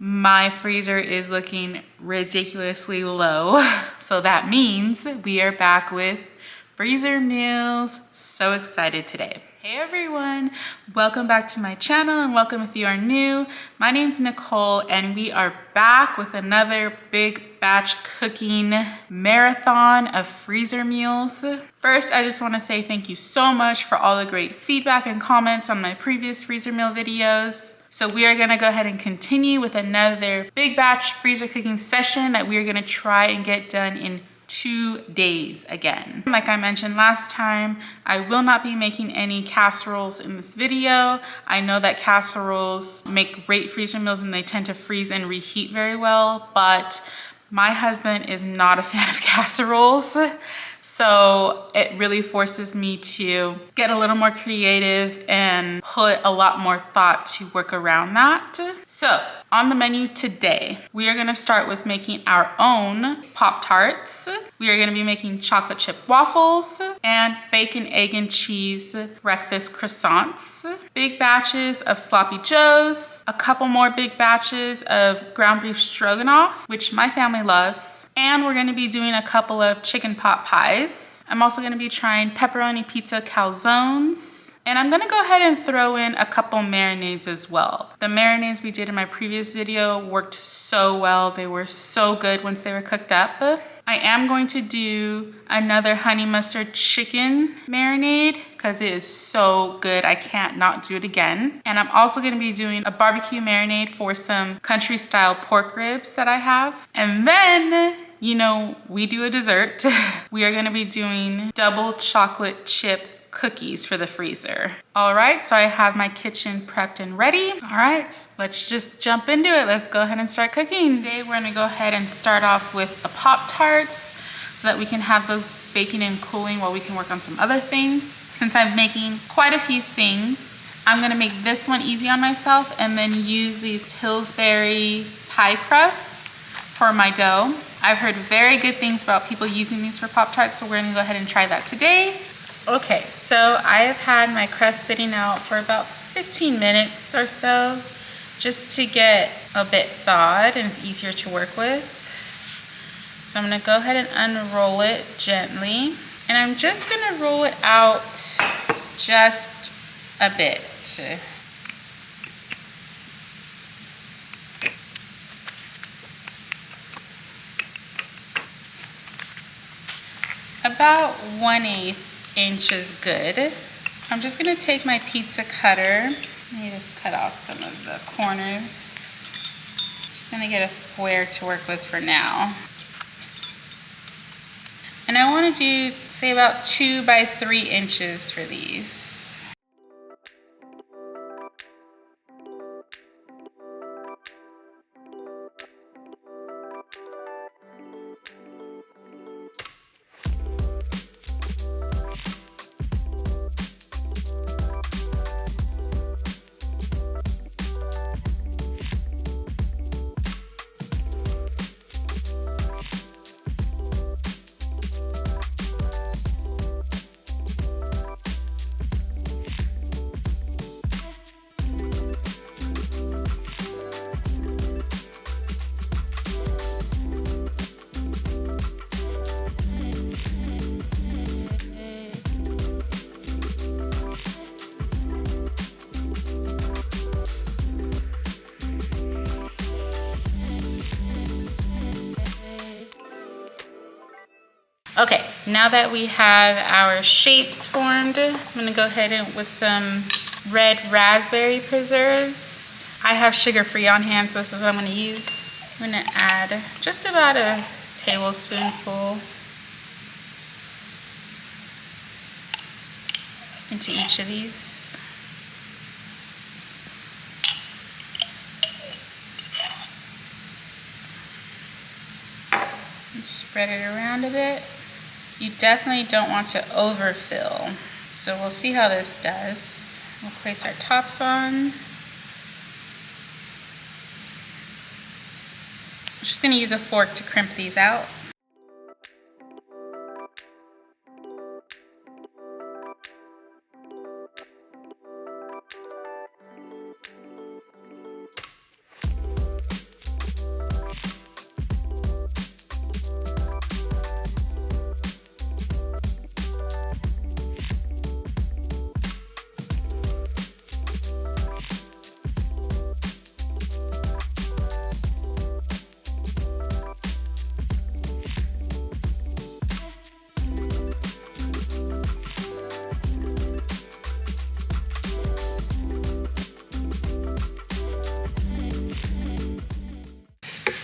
My freezer is looking ridiculously low. So that means we are back with freezer meals. So excited today. Hey everyone, welcome back to my channel and welcome if you are new. My name's Nicole and we are back with another big batch cooking marathon of freezer meals. First, I just want to say thank you so much for all the great feedback and comments on my previous freezer meal videos. So we are gonna go ahead and continue with another big batch freezer cooking session that we are gonna try and get done in 2 days again. Like I mentioned last time, I will not be making any casseroles in this video. I know that casseroles make great freezer meals and they tend to freeze and reheat very well, but my husband is not a fan of casseroles. So it really forces me to get a little more creative and put a lot more thought to work around that. So on the menu today, we are gonna start with making our own Pop-Tarts. We are gonna be making chocolate chip waffles and bacon, egg, and cheese breakfast croissants. Big batches of sloppy joes, a couple more big batches of ground beef stroganoff, which my family loves. And we're gonna be doing a couple of chicken pot pies. I'm also gonna be trying pepperoni pizza calzones. And I'm gonna go ahead and throw in a couple marinades as well. The marinades we did in my previous video worked so well. They were so good once they were cooked up. I am going to do another honey mustard chicken marinade because it is so good. I can't not do it again. And I'm also gonna be doing a barbecue marinade for some country style pork ribs that I have. And then, you know, we do a dessert. We are gonna be doing double chocolate chip cookies for the freezer. All right, so I have my kitchen prepped and ready. All right, let's just jump into it. Let's go ahead and start cooking. Today, we're gonna go ahead and start off with the Pop-Tarts so that we can have those baking and cooling while we can work on some other things. Since I'm making quite a few things, I'm gonna make this one easy on myself and then use these Pillsbury pie crusts for my dough. I've heard very good things about people using these for Pop-Tarts, so we're gonna go ahead and try that today. Okay, so I have had my crust sitting out for about 15 minutes or so, just to get a bit thawed and it's easier to work with. So I'm gonna go ahead and unroll it gently. And I'm just gonna roll it out just a bit. About 1/8 inch is good. I'm just gonna take my pizza cutter. Let me just cut off some of the corners. Just gonna get a square to work with for now. And I wanna do, say, about 2 by 3 inches for these. Okay, now that we have our shapes formed, I'm gonna go ahead and with some red raspberry preserves. I have sugar-free on hand, so this is what I'm gonna use. I'm gonna add just about a tablespoonful into each of these. And spread it around a bit. You definitely don't want to overfill. So we'll see how this does. We'll place our tops on. I'm just gonna use a fork to crimp these out.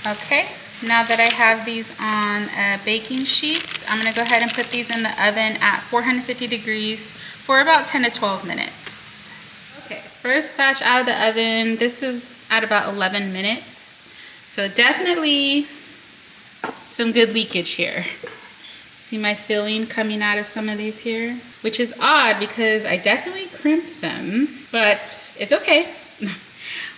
Okay, now that I have these on baking sheets, I'm gonna go ahead and put these in the oven at 450 degrees for about 10 to 12 minutes. Okay, first batch out of the oven. This is at about 11 minutes. So definitely some good leakage here. See my filling coming out of some of these here, which is odd because I definitely crimped them, but it's okay.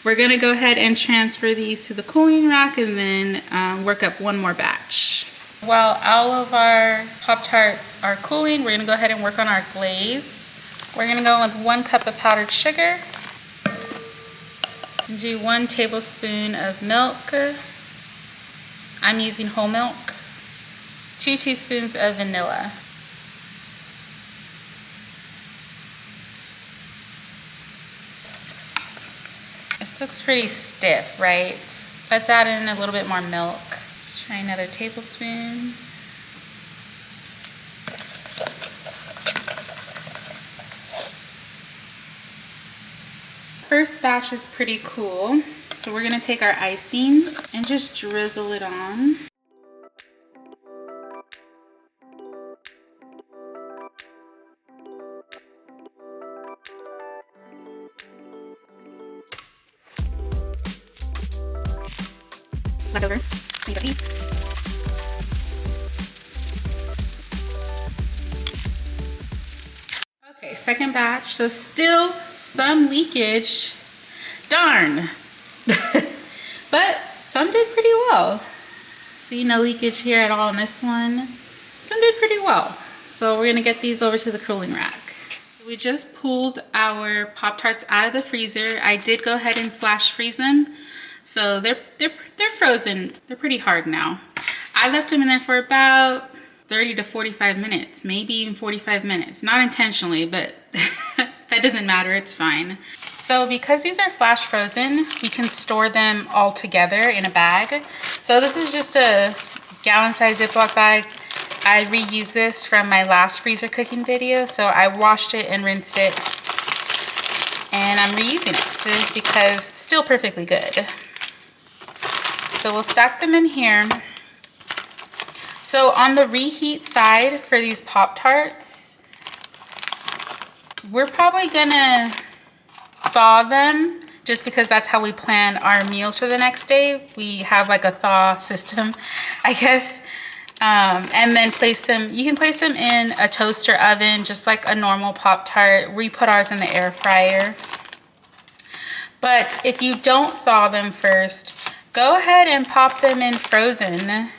We're gonna go ahead and transfer these to the cooling rack and then work up one more batch. While all of our Pop-Tarts are cooling, we're gonna go ahead and work on our glaze. We're gonna go with 1 cup of powdered sugar. Do 1 tablespoon of milk. I'm using whole milk. 2 teaspoons of vanilla. This looks pretty stiff, right? Let's add in a little bit more milk. Let's try another tablespoon. First batch is pretty cool. So we're gonna take our icing and just drizzle it on. Leftover, clean up these. Okay, second batch, so still some leakage. Darn. But some did pretty well. See, no leakage here at all in this one. Some did pretty well. So we're gonna get these over to the cooling rack. We just pulled our Pop-Tarts out of the freezer. I did go ahead and flash freeze them. So they're frozen. They're pretty hard now. I left them in there for about 30 to 45 minutes, maybe even 45 minutes. Not intentionally, but that doesn't matter, it's fine. So because these are flash frozen, we can store them all together in a bag. So this is just a gallon-size Ziploc bag. I reused this from my last freezer cooking video. So I washed it and rinsed it. And I'm reusing it because it's still perfectly good. So we'll stack them in here. So on the reheat side for these Pop-Tarts, we're probably gonna thaw them just because that's how we plan our meals for the next day. We have like a thaw system, I guess. And then place them, you can place them in a toaster oven just like a normal Pop-Tart. We put ours in the air fryer. But if you don't thaw them first, go ahead and pop them in frozen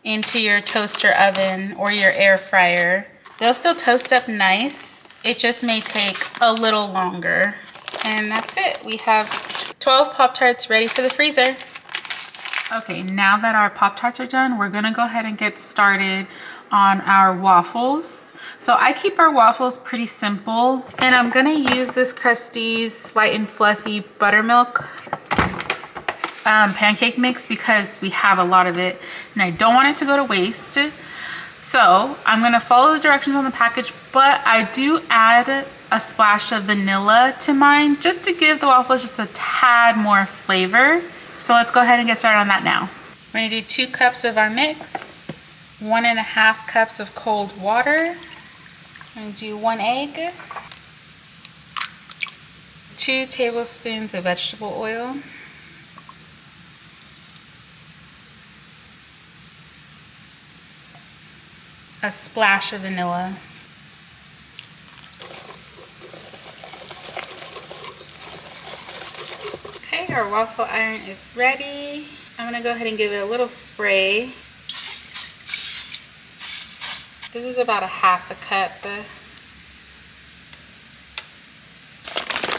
into your toaster oven or your air fryer. They'll still toast up nice. It just may take a little longer. And that's it. We have 12 Pop-Tarts ready for the freezer. Okay, now that our Pop-Tarts are done, we're gonna go ahead and get started on our waffles. So I keep our waffles pretty simple, and I'm gonna use this Krusteaz Light and Fluffy Buttermilk pancake mix because we have a lot of it and I don't want it to go to waste. So I'm gonna follow the directions on the package, but I do add a splash of vanilla to mine just to give the waffles just a tad more flavor. So let's go ahead and get started on that now. We're gonna do 2 cups of our mix, 1.5 cups of cold water. I'm gonna do 1 egg, 2 tablespoons of vegetable oil, a splash of vanilla. Okay, our waffle iron is ready. I'm gonna go ahead and give it a little spray. This is about 1/2 cup.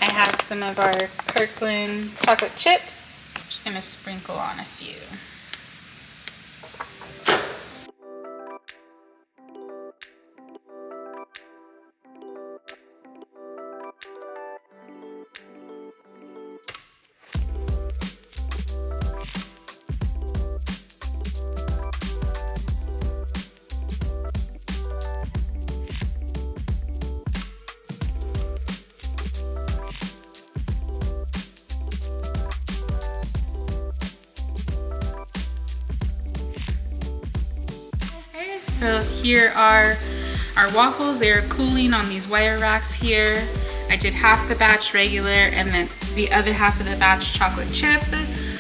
I have some of our Kirkland chocolate chips. I'm just gonna sprinkle on a few. So here are our waffles. They are cooling on these wire racks here. I did half the batch regular and then the other half of the batch chocolate chip.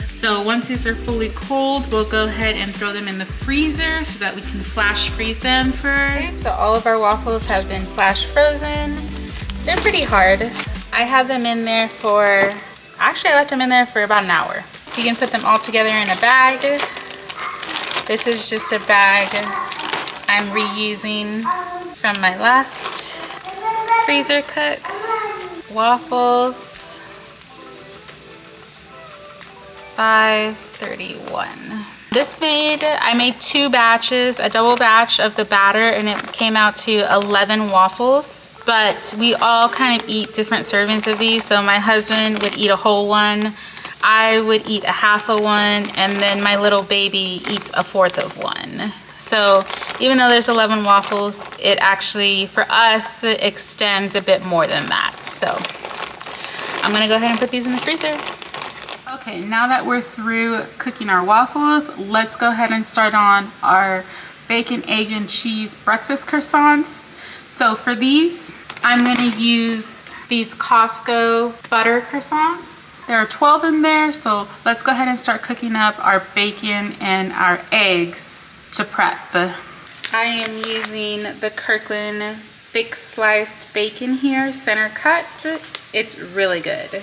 So once these are fully cold, we'll go ahead and throw them in the freezer so that we can flash freeze them for... Okay, so all of our waffles have been flash frozen. They're pretty hard. I have them in there for, actually I left them in there for about an hour. You can put them all together in a bag. This is just a bag I'm reusing from my last freezer cook. Waffles, 531. I made 2 batches, a double batch of the batter, and it came out to 11 waffles. But we all kind of eat different servings of these. So my husband would eat a whole one, I would eat a half of one, and then my little baby eats a 1/4 of one. So even though there's 11 waffles, it actually, for us, it extends a bit more than that. So I'm gonna go ahead and put these in the freezer. Okay, now that we're through cooking our waffles, let's go ahead and start on our bacon, egg, and cheese breakfast croissants. So for these, I'm gonna use these Costco butter croissants. There are 12 in there, so let's go ahead and start cooking up our bacon and our eggs to prep. I am using the Kirkland thick sliced bacon here, center cut. It's really good.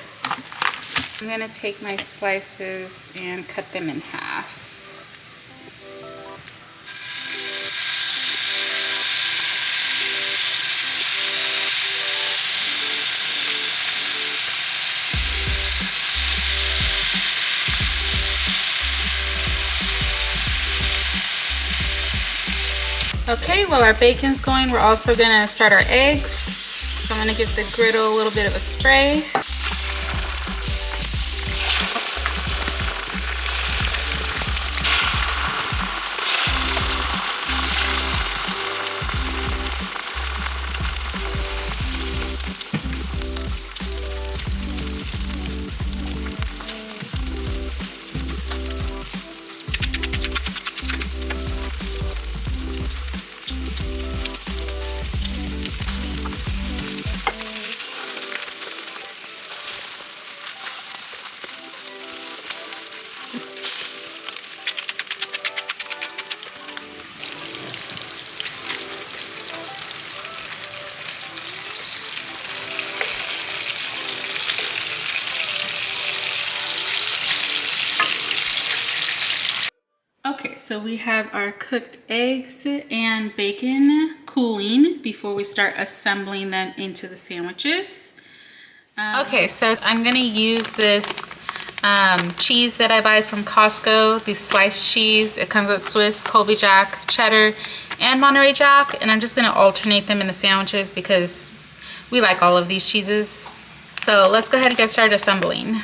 I'm gonna take my slices and cut them in half. Okay, while our bacon's going, we're also gonna start our eggs. So I'm gonna give the griddle a little bit of a spray. Okay, so we have our cooked eggs and bacon cooling before we start assembling them into the sandwiches. Okay, so I'm gonna use this cheese that I buy from Costco, this sliced cheese. It comes with Swiss, Colby Jack, cheddar, and Monterey Jack, and I'm just gonna alternate them in the sandwiches because we like all of these cheeses. So let's go ahead and get started assembling.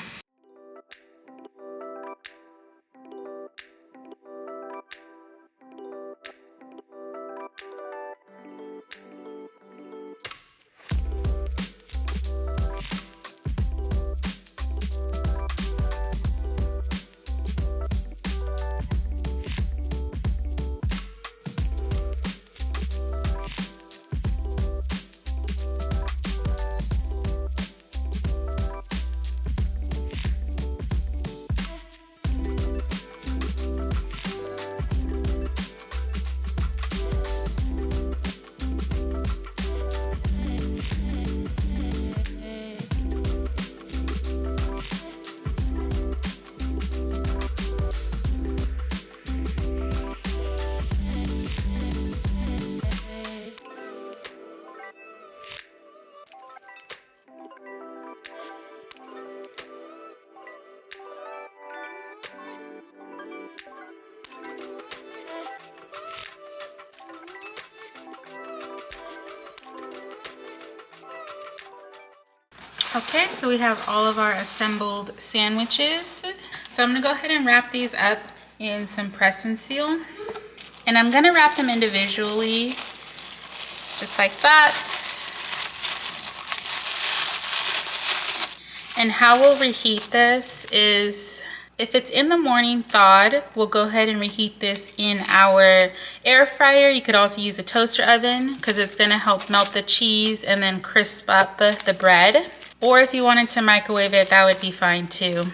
Okay, so we have all of our assembled sandwiches. So I'm gonna go ahead and wrap these up in some press and seal. And I'm gonna wrap them individually, just like that. And how we'll reheat this is If it's in the morning thawed, we'll go ahead and reheat this in our air fryer. You could also use a toaster oven because it's gonna help melt the cheese and then crisp up the bread. Or if you wanted to microwave it, that would be fine too.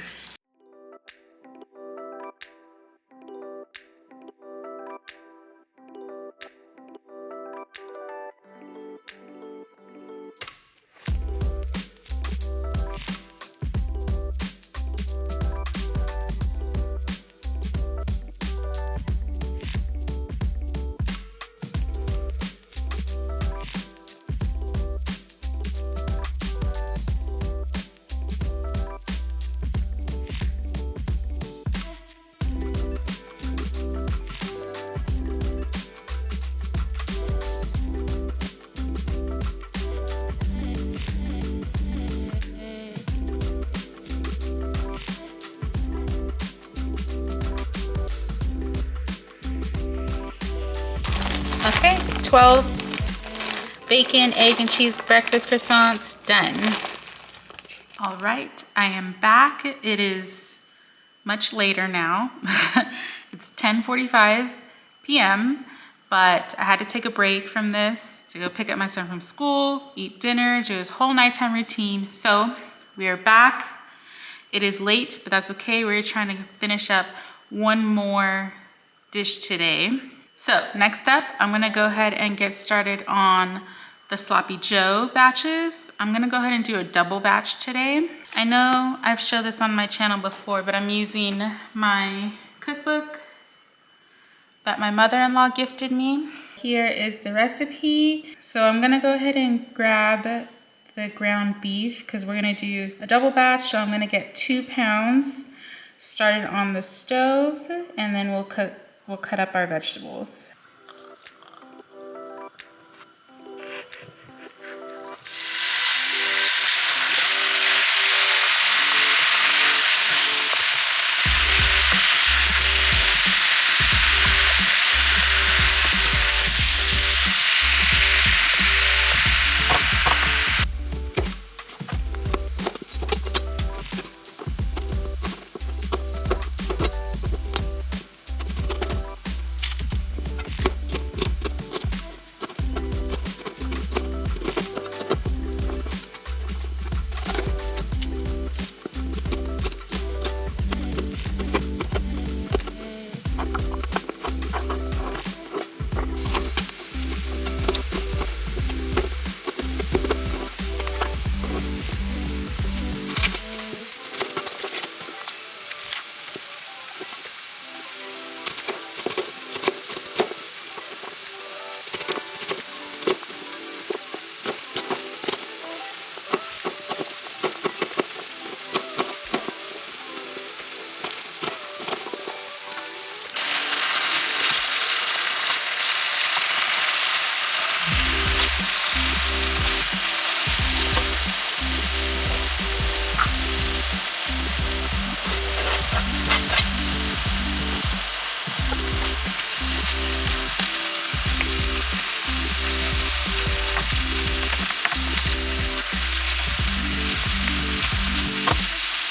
Okay, 12 bacon, egg, and cheese breakfast croissants done. All right, I am back. It is much later now. It's 10:45 p.m., but I had to take a break from this to go pick up my son from school, eat dinner, do his whole nighttime routine. So we are back. It is late, but that's okay. We're trying to finish up one more dish today. So next up, I'm gonna go ahead and get started on the Sloppy Joe batches. I'm gonna go ahead and do a double batch today. I know I've showed this on my channel before, but I'm using my cookbook that my mother-in-law gifted me. Here is the recipe. So I'm gonna go ahead and grab the ground beef because we're gonna do a double batch. So I'm gonna get 2 pounds started on the stove, and then we'll cut up our vegetables.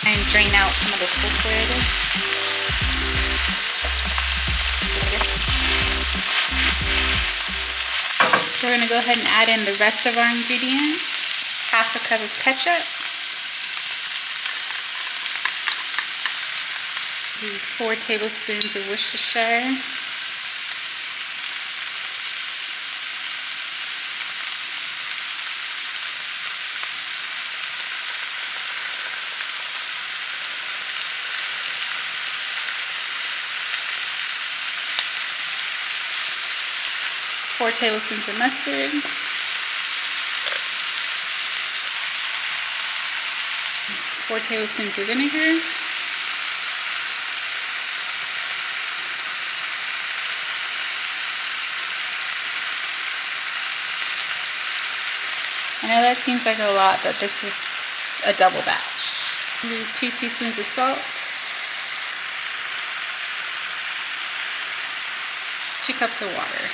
And drain out some of this liquid. So we're gonna go ahead and add in the rest of our ingredients. Half a cup of ketchup. 4 tablespoons of Worcestershire. Four tablespoons of mustard. 4 tablespoons of vinegar. I know that seems like a lot, but this is a double batch. 2 teaspoons of salt. 2 cups of water.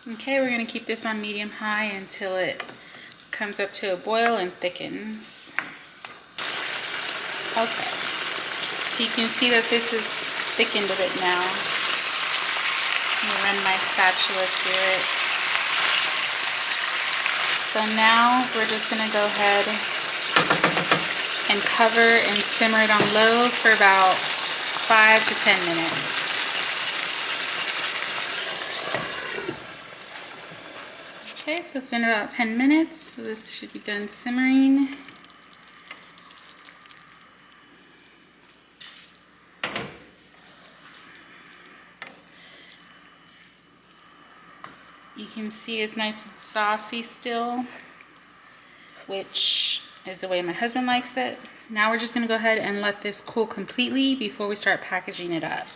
Okay, we're gonna keep this on medium-high until it comes up to a boil and thickens. Okay, so you can see that this is thickened a bit now. I'm gonna run my spatula through it. So now we're just gonna go ahead and cover and simmer it on low for about 5 to 10 minutes. Okay, so it's been about 10 minutes. So this should be done simmering. You can see it's nice and saucy still, which is the way my husband likes it. Now we're just gonna go ahead and let this cool completely before we start packaging it up.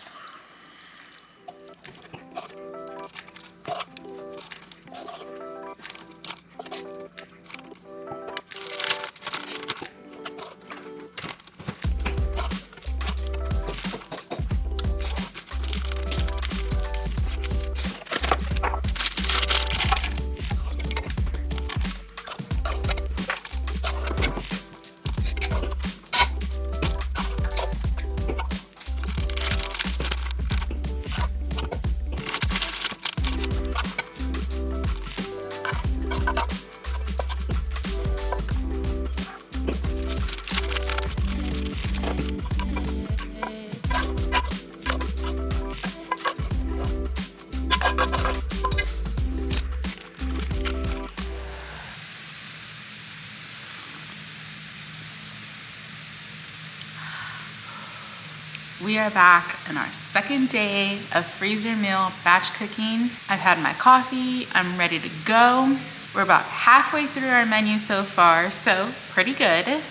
We are back on our second day of freezer meal batch cooking. I've had my coffee, I'm ready to go. We're about halfway through our menu so far, so pretty good.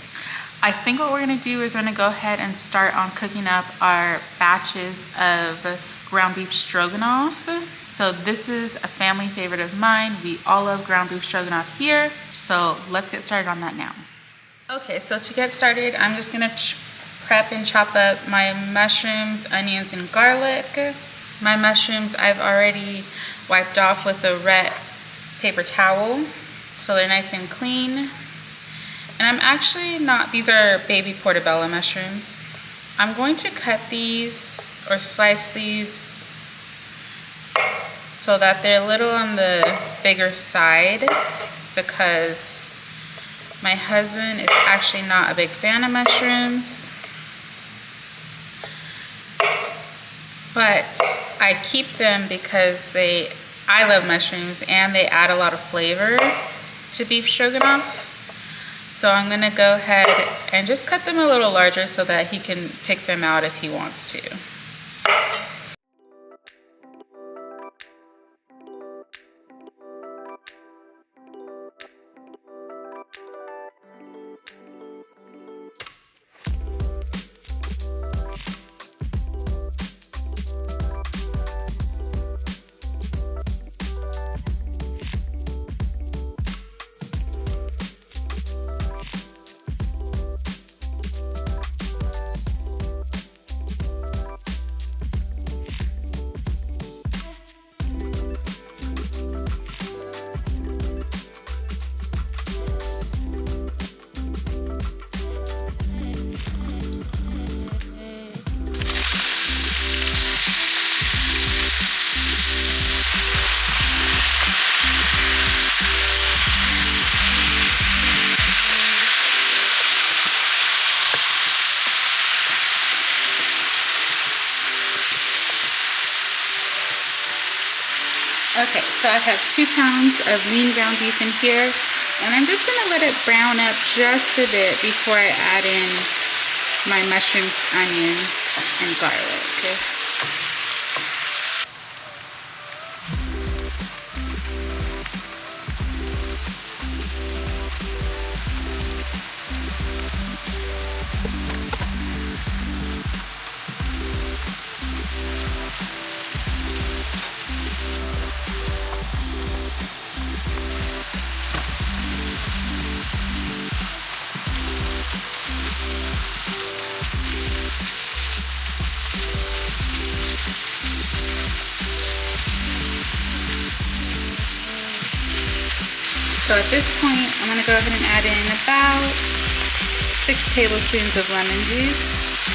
I think what we're gonna do is we're gonna go ahead and start on cooking up our batches of ground beef stroganoff. So this is a family favorite of mine. We all love ground beef stroganoff here, so let's get started on that now. Okay, so to get started, I'm just gonna prep and chop up my mushrooms, onions, and garlic. My mushrooms I've already wiped off with a wet paper towel, so they're nice and clean. And I'm actually not, these are baby portobello mushrooms. I'm going to cut these or slice these so that they're a little on the bigger side because my husband is actually not a big fan of mushrooms. But I keep them because I love mushrooms and they add a lot of flavor to beef stroganoff. So I'm gonna go ahead and just cut them a little larger so that he can pick them out if he wants to. Okay, so I have 2 pounds of lean ground beef in here, and I'm just gonna let it brown up just a bit before I add in my mushrooms, onions, and garlic. Okay. So at this point, I'm gonna go ahead and add in about 6 tablespoons of lemon juice.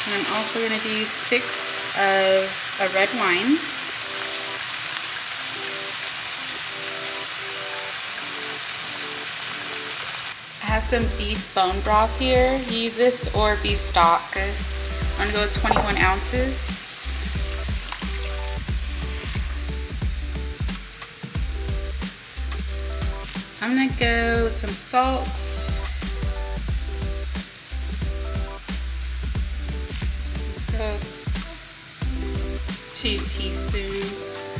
And I'm also gonna do 6 of a red wine. I have some beef bone broth here. Use this or beef stock. I'm gonna go with 21 ounces. I'm gonna go with some salt. So 2 teaspoons.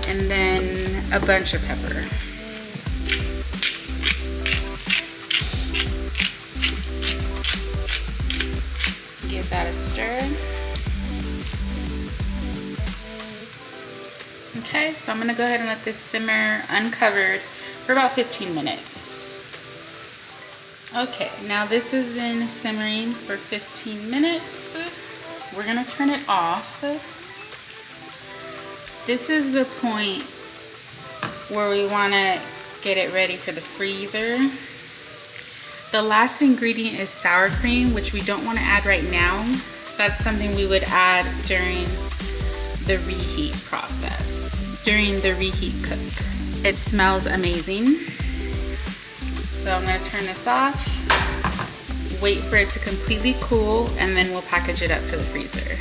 And then a bunch of pepper. Give that a stir. Okay, so I'm gonna go ahead and let this simmer uncovered for about 15 minutes. Okay, now this has been simmering for 15 minutes. We're gonna turn it off. This is the point where we wanna get it ready for the freezer. The last ingredient is sour cream, which we don't wanna add right now. That's something we would add during the reheat process, during the reheat cook. It smells amazing. So I'm gonna turn this off, wait for it to completely cool, and then we'll package it up for the freezer.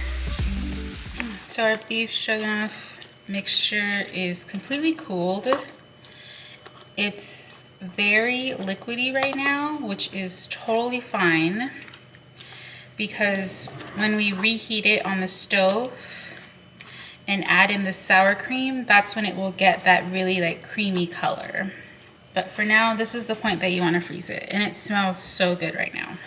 So our beef stroganoff mixture is completely cooled. It's very liquidy right now, which is totally fine because when we reheat it on the stove and add in the sour cream, that's when it will get that really like creamy color. But for now, this is the point that you want to freeze it, and it smells so good right now.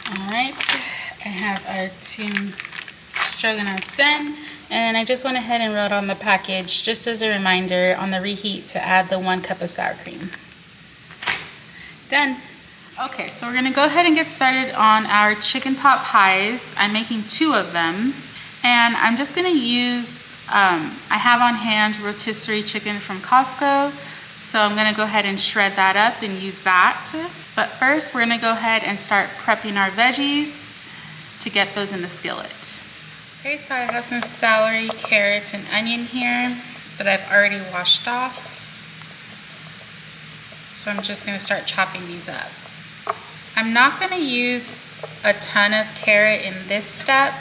Alright, I have our 2 stroganoffs done, and I just went ahead and wrote on the package, just as a reminder, on the reheat to add the 1 cup of sour cream. Done. Okay, so we're gonna go ahead and get started on our chicken pot pies. I'm making 2 of them, and I'm just gonna use, I have on hand rotisserie chicken from Costco, so I'm gonna go ahead and shred that up and use that. But first, we're gonna go ahead and start prepping our veggies to get those in the skillet. Okay, so I have some celery, carrots, and onion here that I've already washed off. So I'm just gonna start chopping these up. I'm not gonna use a ton of carrot in this step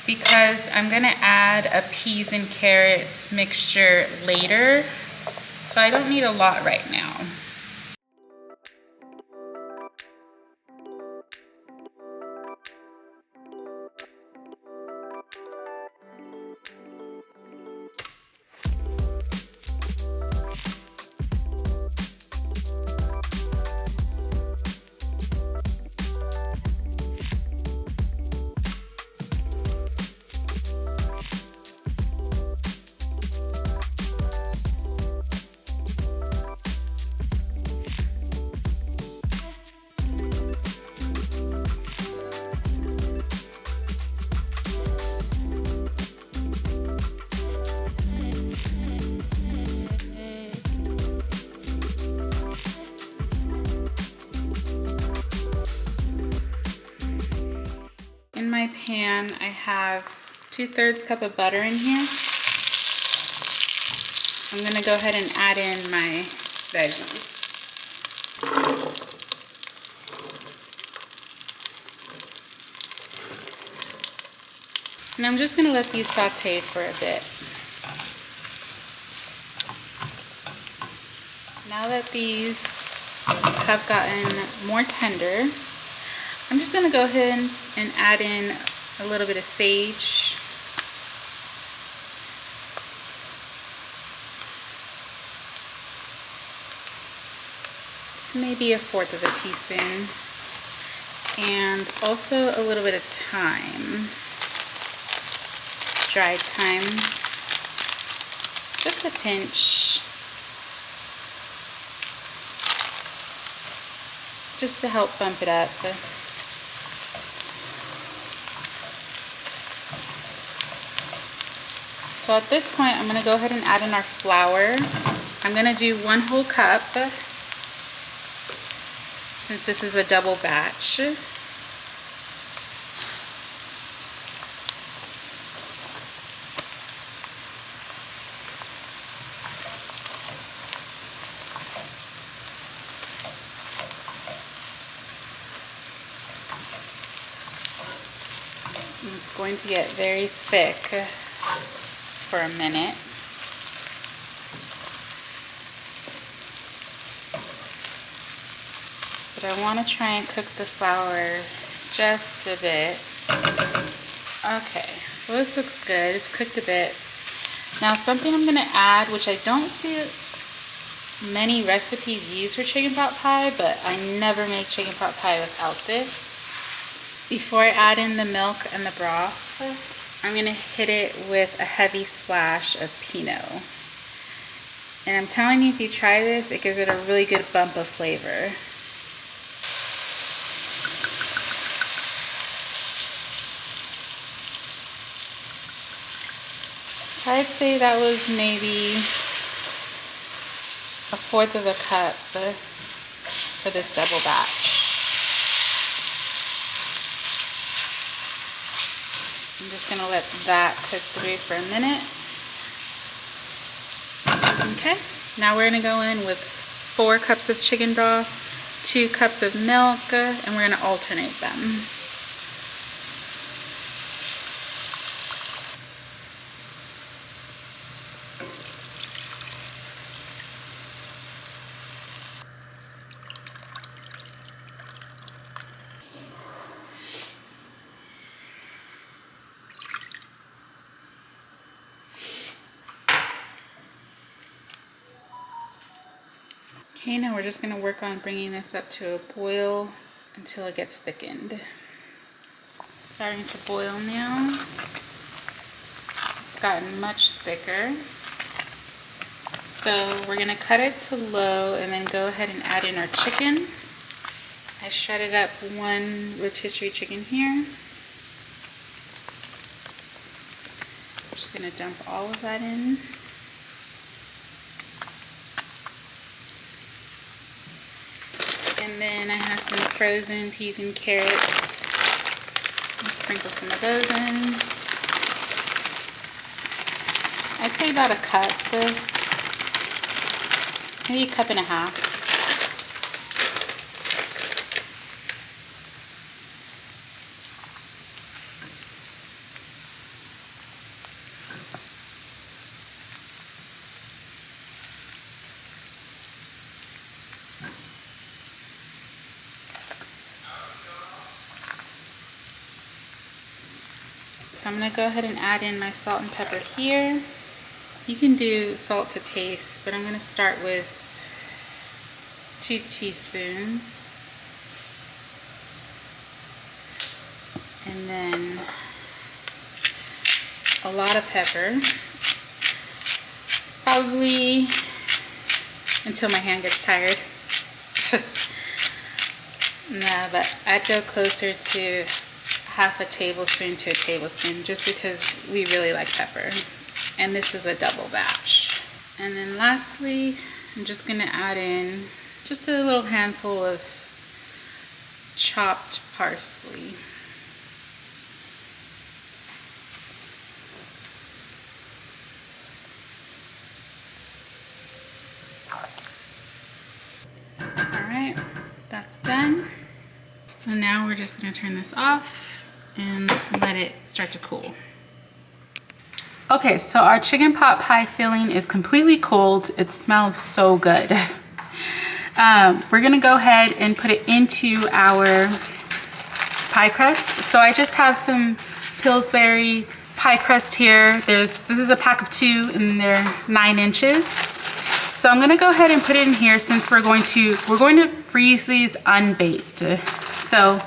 because I'm gonna add a peas and carrots mixture later. So I don't need a lot right now. In my pan, I have 2/3 cup of butter in here. I'm gonna go ahead and add in my veggies. And I'm just gonna let these saute for a bit. Now that these have gotten more tender, I'm just gonna go ahead and add in a little bit of sage. It's maybe 1/4 of a teaspoon. And also a little bit of thyme, dried thyme, just a pinch, just to help bump it up. So at this point, I'm going to go ahead and add in our flour. I'm going to do 1 whole cup, since this is a double batch. It's going to get very thick for a minute. But I want to try and cook the flour just a bit. Okay, so this looks good. It's cooked a bit. Now something I'm going to add, which I don't see many recipes use for chicken pot pie, but I never make chicken pot pie without this. Before I add in the milk and the broth, I'm going to hit it with a heavy splash of Pinot. And I'm telling you, if you try this, it gives it a really good bump of flavor. I'd say that was maybe 1/4 of a cup for this double batch. I'm just going to let that cook through for a minute. Okay, now we're going to go in with 4 cups of chicken broth, 2 cups of milk, and we're going to alternate them. Okay, now we're just going to work on bringing this up to a boil until it gets thickened. It's starting to boil now. It's gotten much thicker. So we're going to cut it to low and then go ahead and add in our chicken. I shredded up 1 rotisserie chicken here. I'm just going to dump all of that in. And then I have some frozen peas and carrots. I'll sprinkle some of those in. I'd say about a cup, maybe a cup and a half. So I'm going to go ahead and add in my salt and pepper here. You can do salt to taste, but I'm going to start with 2 teaspoons. And then a lot of pepper. Probably until my hand gets tired. No, but I'd go closer to 1/2 tablespoon to a tablespoon, just because we really like pepper. And this is a double batch. And then lastly, I'm just going to add in just a little handful of chopped parsley. Alright, that's done. So now we're just going to turn this off and let it start to cool. Okay, so our chicken pot pie filling is completely cooled. It smells so good. We're gonna go ahead and put it into our pie crust. So I just have some Pillsbury pie crust here. This is a pack of 2 and they're 9 inches. So I'm gonna go ahead and put it in here since we're going to freeze these unbaked. So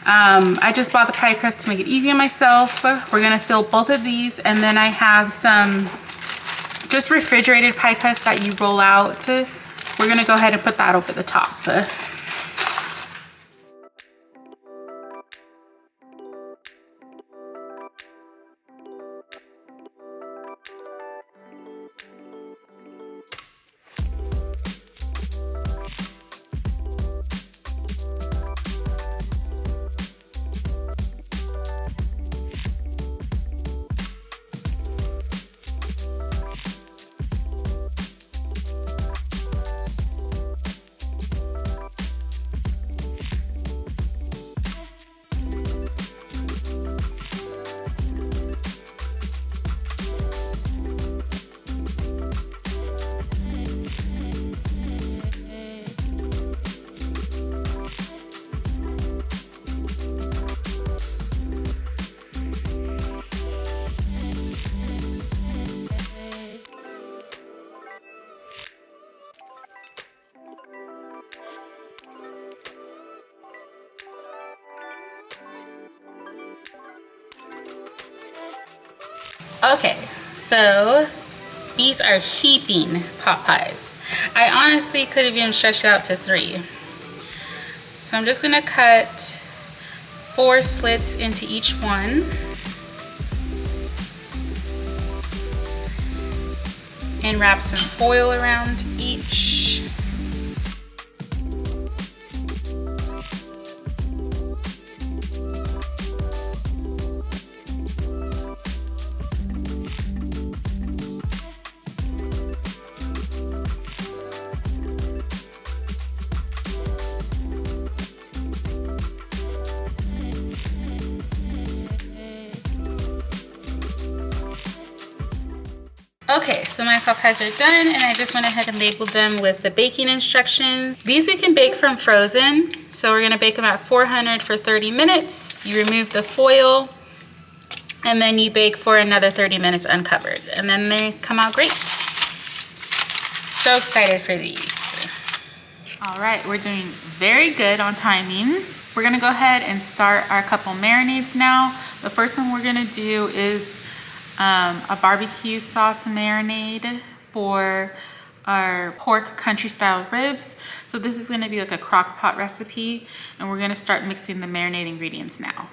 I just bought the pie crust to make it easy on myself. We're gonna fill both of these, and then I have some just refrigerated pie crust that you roll out. We're gonna go ahead and put that over the top. Okay, so these are heaping pot pies. I honestly could have even stretched it out to 3. So I'm just gonna cut 4 slits into each one. And wrap some foil around each. Okay, so my pot pies are done, and I just went ahead and labeled them with the baking instructions. These we can bake from frozen. So we're gonna bake them at 400 for 30 minutes. You remove the foil, and then you bake for another 30 minutes uncovered. And then they come out great. So excited for these. All right, we're doing very good on timing. We're gonna go ahead and start our couple marinades now. The first one we're gonna do is a barbecue sauce marinade for our pork country style ribs. So this is gonna be like a crock pot recipe, and we're gonna start mixing the marinade ingredients now.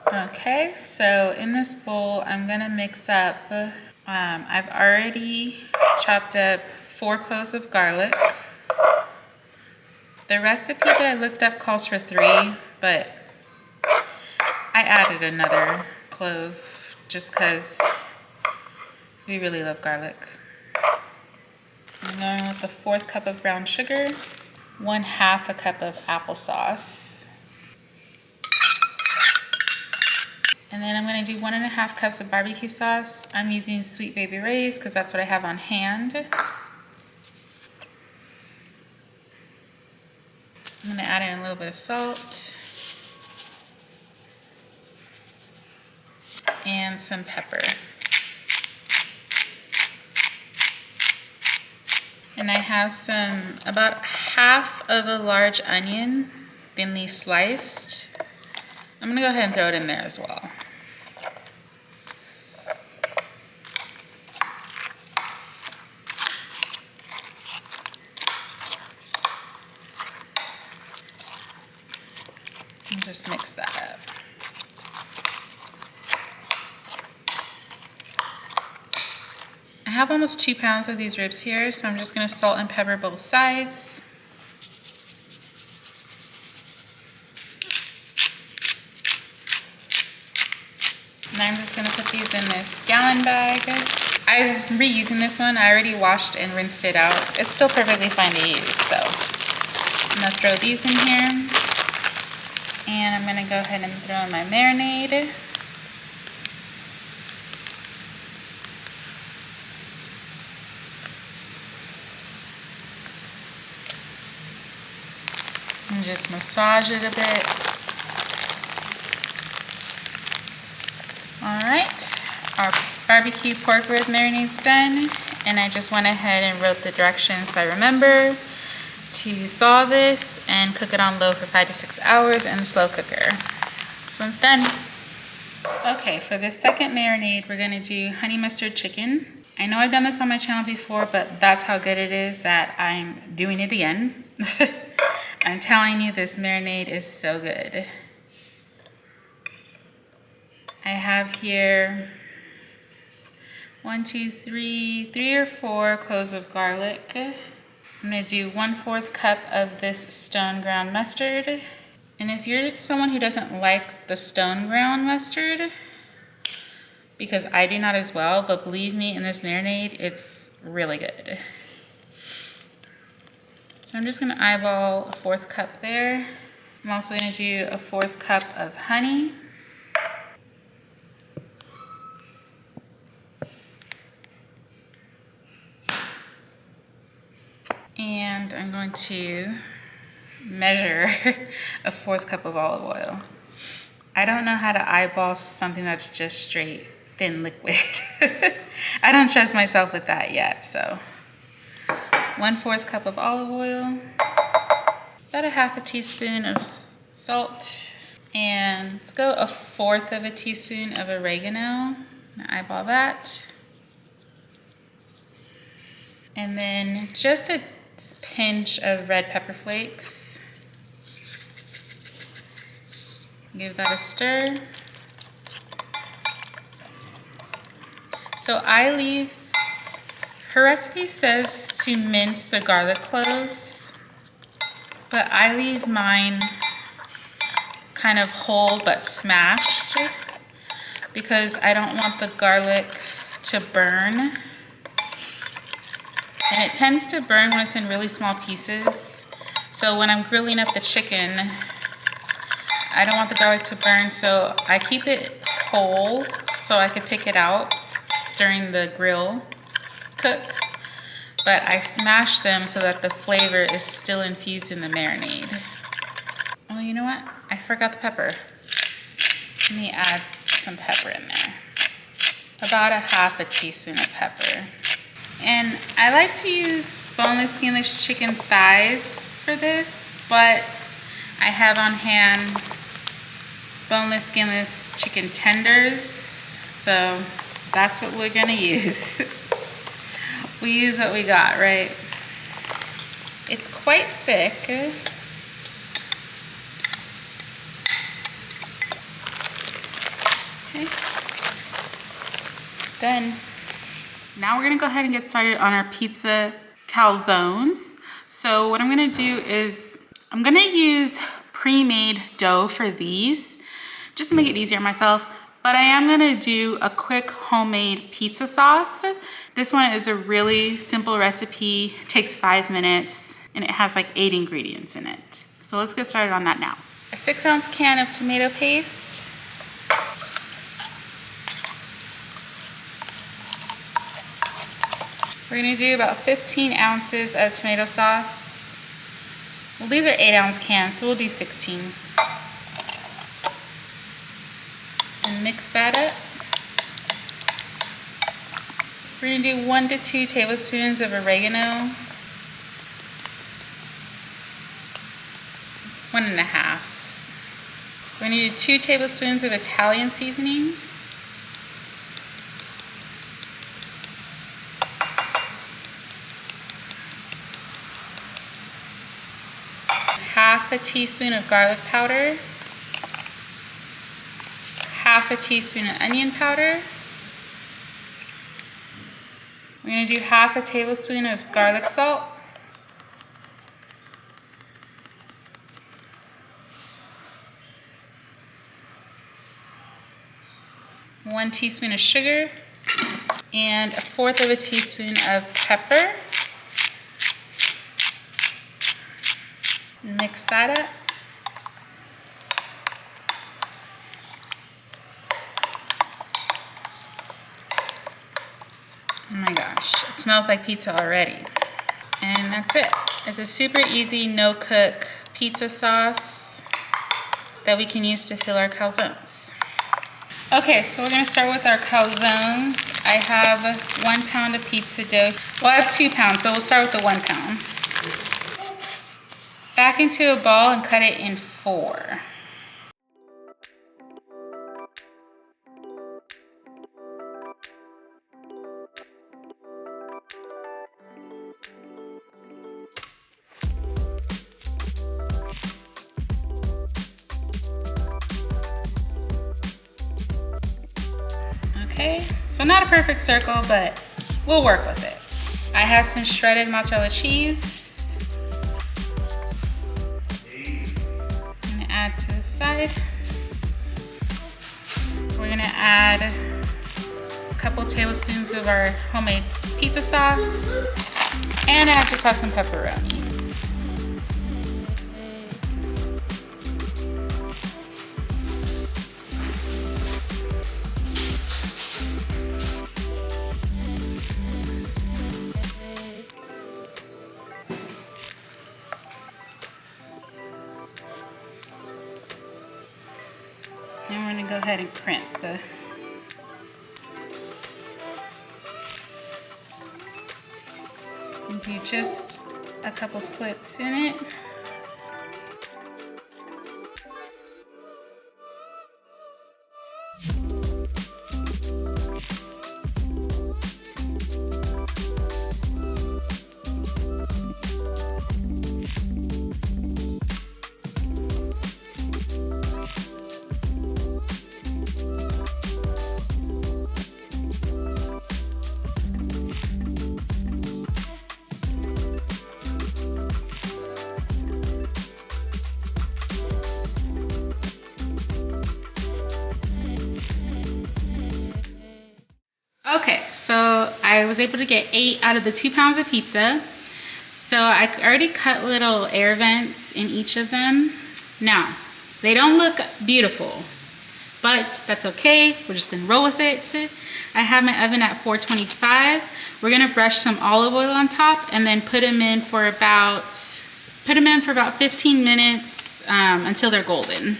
Okay, so in this bowl, I'm gonna mix up, I've already chopped up 4 cloves of garlic. The recipe that I looked up calls for 3, but I added another clove just because we really love garlic. I'm going with the 4th cup of brown sugar, 1/2 a cup of applesauce. And then I'm gonna do 1.5 cups of barbecue sauce. I'm using Sweet Baby Ray's because that's what I have on hand. I'm gonna add in a little bit of salt. And some pepper. And I have about 1/2 of a large onion, thinly sliced. I'm gonna go ahead and throw it in there as well. And just mix that up. I have almost 2 pounds of these ribs here, so I'm just gonna salt and pepper both sides. And I'm just gonna put these in this gallon bag. I'm reusing this one. I already washed and rinsed it out. It's still perfectly fine to use, so I'm gonna throw these in here. And I'm gonna go ahead and throw in my marinade. And just massage it a bit. right, our barbecue pork rib marinade's done, and I just went ahead and wrote the directions so I remember to thaw this and cook it on low for 5 to 6 hours in the slow cooker. This one's done. Okay, for this second marinade, we're gonna do honey mustard chicken. I know I've done this on my channel before, but that's how good it is that I'm doing it again. I'm telling you, this marinade is so good. I have here 3 or 4 cloves of garlic. I'm gonna do 1/4 cup of this stone ground mustard. And if you're someone who doesn't like the stone ground mustard, because I do not as well, but believe me, in this marinade, it's really good. So I'm just gonna eyeball a 1/4 cup there. I'm also gonna do a 1/4 cup of honey. And I'm going to measure a 1/4 cup of olive oil. I don't know how to eyeball something that's just straight thin liquid. I don't trust myself with that yet, so 1/4 cup of olive oil, about a 1/2 teaspoon of salt, and let's go 1/4 teaspoon of oregano. Eyeball that. And then just a pinch of red pepper flakes. Give that a stir. So her recipe says to mince the garlic cloves, but I leave mine kind of whole but smashed because I don't want the garlic to burn. And it tends to burn when it's in really small pieces. So when I'm grilling up the chicken, I don't want the garlic to burn, so I keep it whole so I could pick it out during the grill cook. But I smash them so that the flavor is still infused in the marinade. Oh, you know what? I forgot the pepper. Let me add some pepper in there. About a 1/2 teaspoon of pepper. And I like to use boneless, skinless chicken thighs for this, but I have on hand boneless, skinless chicken tenders, so that's what we're gonna use. We use what we got, right? It's quite thick. Okay. Done. Now we're gonna go ahead and get started on our pizza calzones. So what I'm gonna do is I'm gonna use pre-made dough for these, just to make it easier on myself, but I am gonna do a quick homemade pizza sauce. This one is a really simple recipe, takes 5 minutes, and it has like 8 ingredients in it. So let's get started on that now. A 6-ounce can of tomato paste. We're gonna do about 15 ounces of tomato sauce. Well, these are 8-ounce cans, so we'll do 16. And mix that up. We're gonna do 1 to 2 tablespoons of oregano. 1.5. We're gonna do 2 tablespoons of Italian seasoning. Half a teaspoon of garlic powder, 1/2 teaspoon of onion powder. We're gonna do 1/2 tablespoon of garlic salt. One teaspoon of sugar and 1/4 teaspoon of pepper. Mix that up. Oh my gosh, it smells like pizza already. And that's it. It's a super easy no-cook pizza sauce that we can use to fill our calzones. Okay, so we're gonna start with our calzones. I have 1 pound of pizza dough. Well, I have 2 pounds, but we'll start with the 1 pound. Back into a ball and cut it in 4. Okay, so not a perfect circle, but we'll work with it. I have some shredded mozzarella cheese. I'm gonna add to the side. We're gonna add a couple tablespoons of our homemade pizza sauce. And I just have some pepperoni. And we're gonna go ahead and crimp the and do just a couple slits in it. Okay, so I was able to get 8 out of the 2 pounds of pizza. So I already cut little air vents in each of them. Now, they don't look beautiful, but that's okay. We're just gonna roll with it. I have my oven at 425. We're gonna brush some olive oil on top and then put them in for about 15 minutes until they're golden.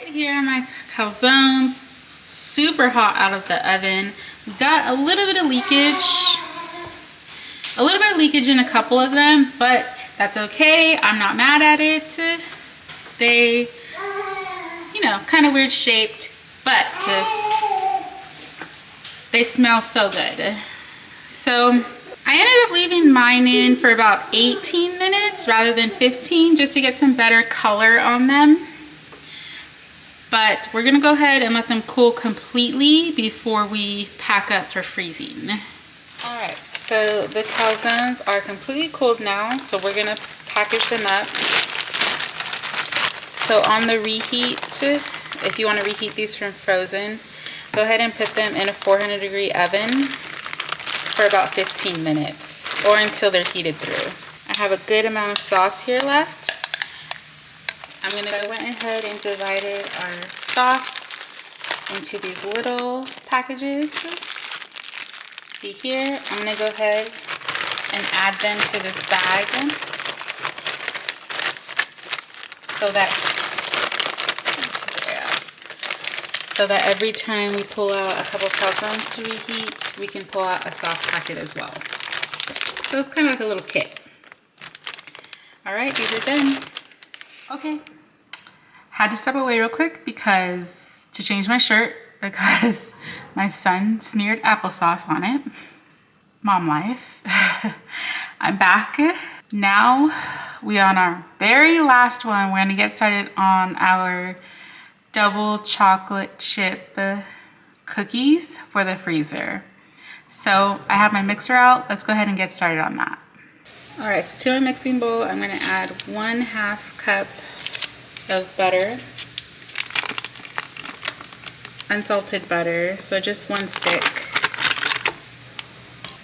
Here are my calzones, super hot out of the oven. We've got a little bit of leakage in a couple of them, but that's okay. I'm not mad at it. They, you know, kind of weird shaped, but they smell so good. So I ended up leaving mine in for about 18 minutes rather than 15 just to get some better color on them. But we're gonna go ahead and let them cool completely before we pack up for freezing. All right, so the calzones are completely cooled now, so we're gonna package them up. So on the reheat, if you wanna reheat these from frozen, go ahead and put them in a 400-degree oven for about 15 minutes or until they're heated through. I have a good amount of sauce here left. I'm gonna go ahead and divided our sauce into these little packages. See here, I'm gonna go ahead and add them to this bag so that every time we pull out a couple calzones to reheat, we can pull out a sauce packet as well. So it's kind of like a little kit. All right, these are done. Okay, had to step away real quick to change my shirt because my son smeared applesauce on it. Mom life. I'm back. Now we on our very last one. We're gonna get started on our double chocolate chip cookies for the freezer. So I have my mixer out. Let's go ahead and get started on that. All right, so to my mixing bowl, I'm gonna add 1/2 cup of butter, unsalted butter, so just 1 stick.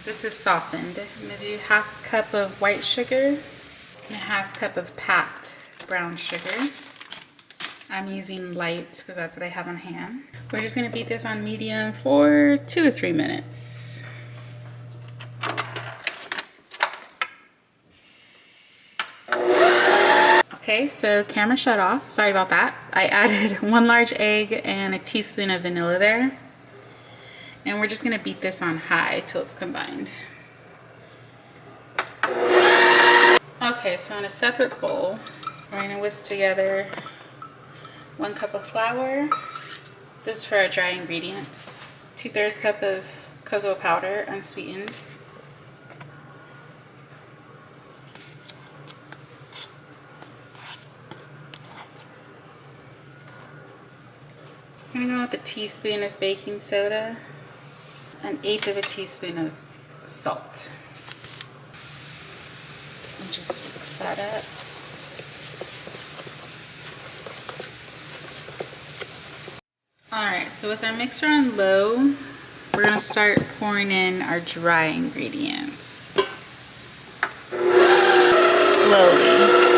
This is softened. I'm gonna do 1/2 cup of white sugar and 1/2 cup of packed brown sugar. I'm using light because that's what I have on hand. We're just gonna beat this on medium for 2 to 3 minutes. Okay, so camera shut off. Sorry about that. I added 1 large egg and a teaspoon of vanilla there. And we're just gonna beat this on high till it's combined. Okay, so in a separate bowl, we're gonna whisk together 1 cup of flour. This is for our dry ingredients. 2/3 cup of cocoa powder, unsweetened. I'm gonna go with a teaspoon of baking soda, 1/8 of a teaspoon of salt. And just mix that up. Alright, so with our mixer on low, we're gonna start pouring in our dry ingredients. Slowly.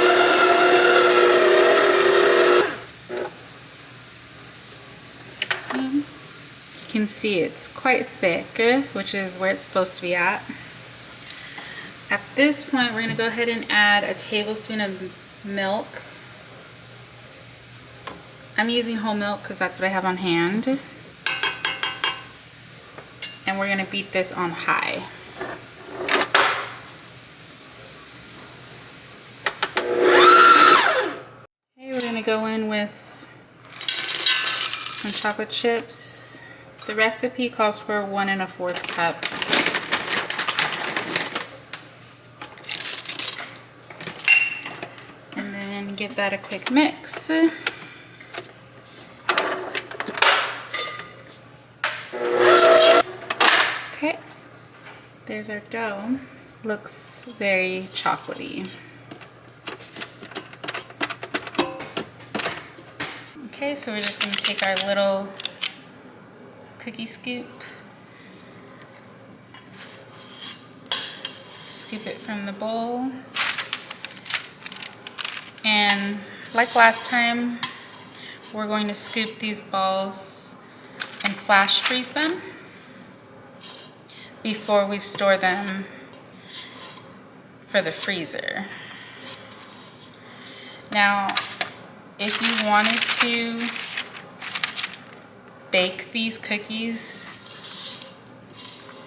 You can see it's quite thick, which is where it's supposed to be at. At this point, we're gonna go ahead and add a tablespoon of milk. I'm using whole milk because that's what I have on hand. And we're gonna beat this on high. Okay, we're gonna go in with some chocolate chips. The recipe calls for 1 1/4 cup. And then give that a quick mix. Okay, there's our dough. Looks very chocolatey. Okay, so we're just gonna take our little cookie scoop, scoop it from the bowl, and like last time, we're going to scoop these balls and flash freeze them before we store them for the freezer. Now, if you wanted to bake these cookies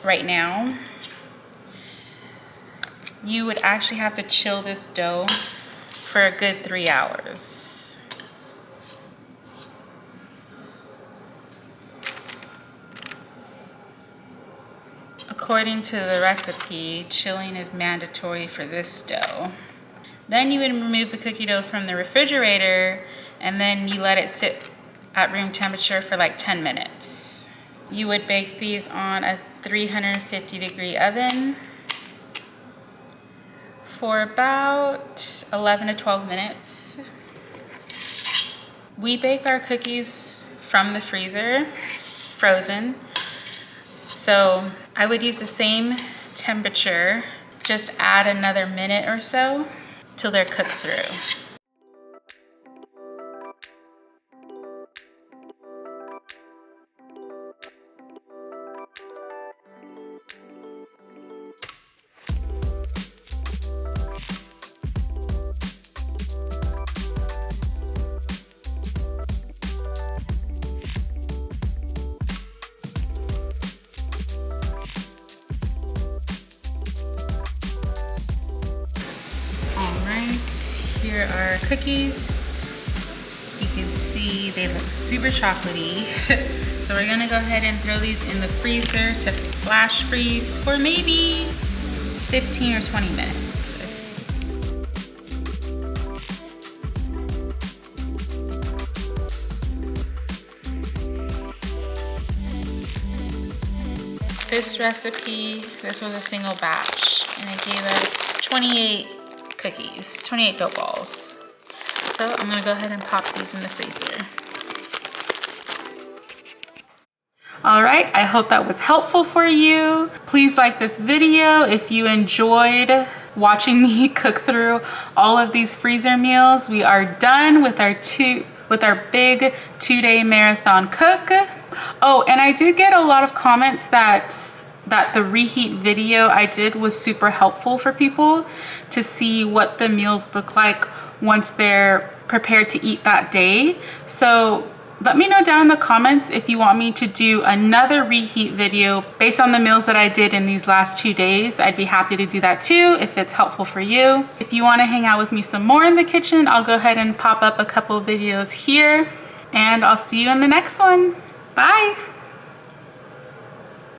right now, you would actually have to chill this dough for a good 3 hours. According to the recipe, chilling is mandatory for this dough. Then you would remove the cookie dough from the refrigerator and then you let it sit at room temperature for like 10 minutes. You would bake these on a 350-degree oven for about 11 to 12 minutes. We bake our cookies from the freezer, frozen. So I would use the same temperature, just add another minute or so till they're cooked through. Here are our cookies. You can see they look super chocolatey. So we're gonna go ahead and throw these in the freezer to flash freeze for maybe 15 or 20 minutes. This recipe, this was a single batch, and it gave us 28 cookies, 28 dough balls. So I'm gonna go ahead and pop these in the freezer. All right, I hope that was helpful for you. Please like this video if you enjoyed watching me cook through all of these freezer meals. We are done with our big 2-day marathon cook. Oh, and I did get a lot of comments that the reheat video I did was super helpful for people to see what the meals look like once they're prepared to eat that day. So let me know down in the comments if you want me to do another reheat video based on the meals that I did in these last 2 days. I'd be happy to do that too if it's helpful for you. If you want to hang out with me some more in the kitchen, I'll go ahead and pop up a couple videos here, and I'll see you in the next one. Bye.